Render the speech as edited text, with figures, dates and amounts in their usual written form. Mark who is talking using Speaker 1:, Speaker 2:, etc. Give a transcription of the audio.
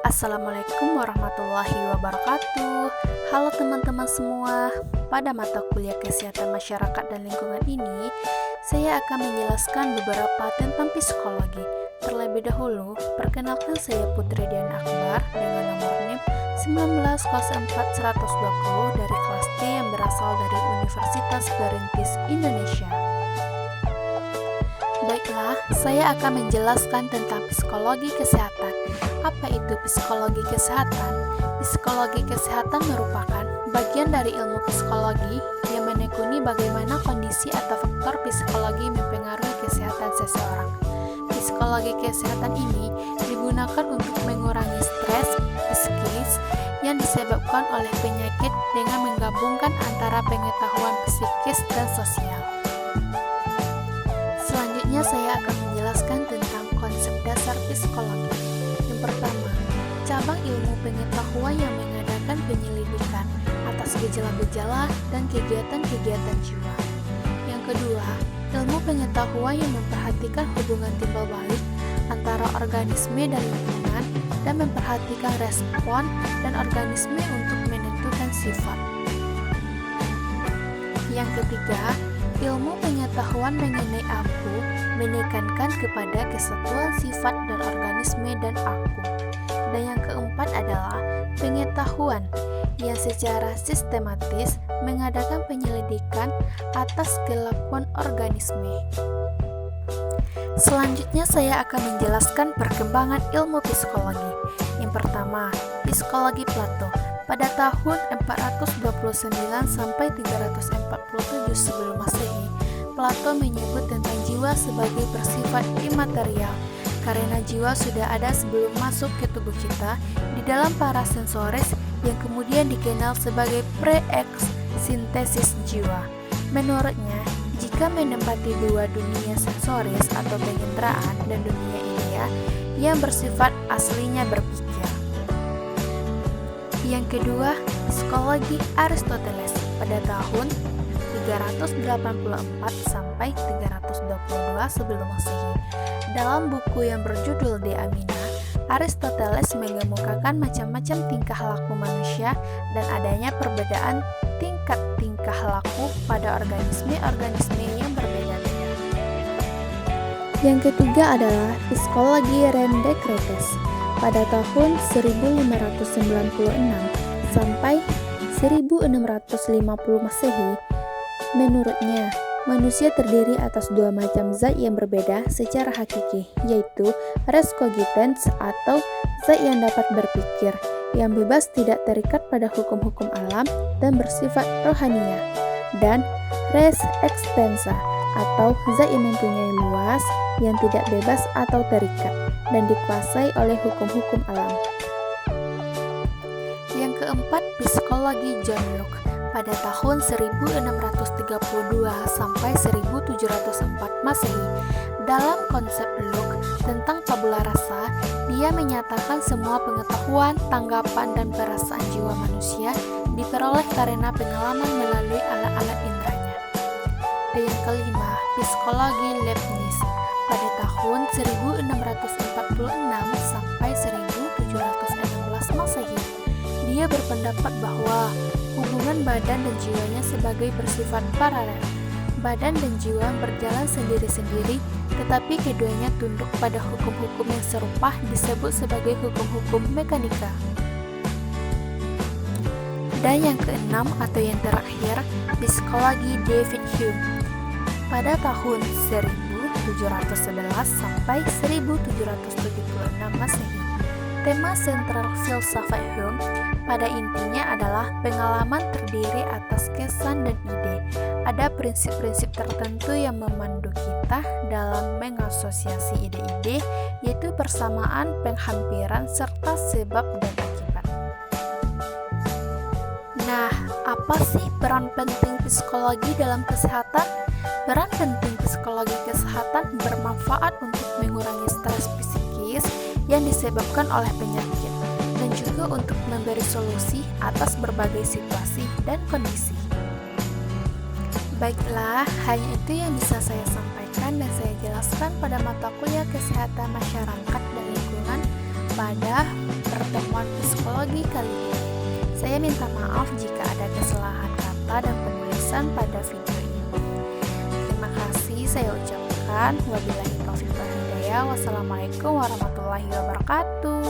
Speaker 1: Assalamualaikum warahmatullahi wabarakatuh. Halo teman-teman semua. Pada mata kuliah Kesehatan Masyarakat dan Lingkungan ini, saya akan menjelaskan beberapa tentang psikologi. Terlebih dahulu, perkenalkan saya Putri Dian Akbar dengan nomor NIM 1904120 dari kelas D yang berasal dari Universitas Perintis Indonesia. Baiklah, saya akan menjelaskan tentang psikologi kesehatan. Apa itu psikologi kesehatan? Psikologi kesehatan merupakan bagian dari ilmu psikologi yang menekuni bagaimana kondisi atau faktor psikologi mempengaruhi kesehatan seseorang. Psikologi kesehatan ini digunakan untuk mengurangi stres psikis yang disebabkan oleh penyakit dengan menggabungkan antara pengetahuan psikis dan sosial. Selanjutnya saya akan menjelaskan tentang konsep dasar psikologi. Yang pertama, cabang ilmu pengetahuan yang mengadakan penyelidikan atas gejala-gejala dan kegiatan-kegiatan jiwa. Yang kedua, ilmu pengetahuan yang memperhatikan hubungan timbal balik antara organisme dan lingkungan dan memperhatikan respon dan organisme untuk menentukan sifat. Yang ketiga, ilmu pengetahuan mengenai aku menekankan kepada kesatuan sifat dan organisme dan aku. Dan yang keempat adalah pengetahuan yang secara sistematis mengadakan penyelidikan atas kelakuan organisme. Selanjutnya saya akan menjelaskan perkembangan ilmu psikologi. Yang pertama, psikologi Plato. Pada tahun 429 sampai 347 sebelum Masehi, Plato menyebut tentang jiwa sebagai bersifat imaterial, karena jiwa sudah ada sebelum masuk ke tubuh kita di dalam parasensoris yang kemudian dikenal sebagai pre-eks-sintesis jiwa. Menurutnya, jika menempati dua dunia sensoris atau penginderaan dan dunia ilmiah yang bersifat aslinya berpikir. Yang kedua, psikologi Aristoteles pada tahun 384 sampai 322 sebelum Masehi. Dalam buku yang berjudul De Amina, Aristoteles mengemukakan macam-macam tingkah laku manusia dan adanya perbedaan tingkah laku pada organisme-organisme yang berbeda-beda. Yang ketiga adalah psikologi René Descartes pada tahun 1596 sampai 1650 Masehi. Menurutnya, manusia terdiri atas dua macam zat yang berbeda secara hakiki, yaitu res cogitans atau zat yang dapat berpikir, yang bebas tidak terikat pada hukum-hukum alam dan bersifat rohania, dan res extensa atau zat yang mempunyai luas, yang tidak bebas atau terikat, dan dikuasai oleh hukum-hukum alam. Yang keempat, psikologi John Locke pada tahun 1632 sampai 1704 Masehi. Dalam konsep Locke tentang tabula rasa, dia menyatakan semua pengetahuan, tanggapan, dan perasaan jiwa manusia diperoleh karena pengalaman melalui alat-alat indranya. Dan yang kelima, psikologi Leibniz pada tahun 1646 sampai 1716 Masehi. Dia berpendapat bahwa hubungan badan dan jiwanya sebagai bersifat paralel. Badan dan jiwa berjalan sendiri-sendiri, tetapi keduanya tunduk pada hukum-hukum yang serupa disebut sebagai hukum-hukum mekanika. Dan yang keenam atau yang terakhir, psikologi David Hume pada tahun 1711 sampai 1776 Masehi. Tema sentral filsafat Hume pada intinya adalah pengalaman terdiri atas kesan dan ide. Ada prinsip-prinsip tertentu yang memandu kita dalam mengasosiasi ide-ide, yaitu persamaan, penghampiran, serta sebab dan akibat. Nah, apa sih peran penting psikologi dalam kesehatan? Peran penting psikologi kesehatan bermanfaat untuk mengurangi stres psikis yang disebabkan oleh penyakit, dan juga untuk memberi solusi atas berbagai situasi dan kondisi. Baiklah, hanya itu yang bisa saya sampaikan dan saya jelaskan pada mata kuliah Kesehatan Masyarakat dan Lingkungan pada pertemuan psikologi kali ini. Saya minta maaf jika ada kesalahan kata dan penulisan pada video ini. Terima kasih saya ucapkan. Wabillahi taufiq wal hidayah. Wassalamualaikum warahmatullahi wabarakatuh.